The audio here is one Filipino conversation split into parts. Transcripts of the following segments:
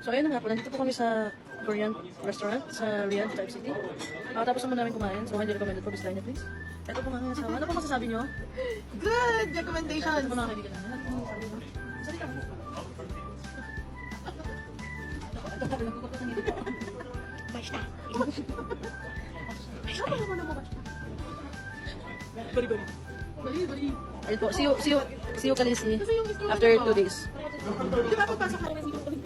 So ayun na nga po, nandito po kami sa Korean restaurant sa Riyadh, Type City. Tapos naman namin kumain, so highly recommended po, bisitahin niyo please. Ito po nga sa ano po masasabi niyo? Good recommendation. Ito po mga kaibigan namin. Ano po masasabi niyo? Salita mo. Ito po, nagkukutot ng dito. Basta. Bari. Ayun po, see you Kalisi after 2 days. Di ba pagpasok na rin kasi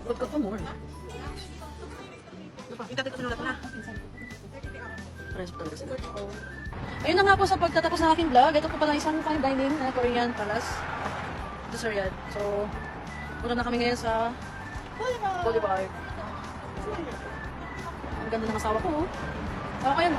Good ka pa more. itatito sinulat na. Ayun na nga po sa pagtatapos ng aking vlog. Ito po pala isang fine dining na Korean palace dito sa Riyadh. So, muna na kami ngayon sa Boulevard. Ang ganda ng asawa ko. Oh. Ako yan.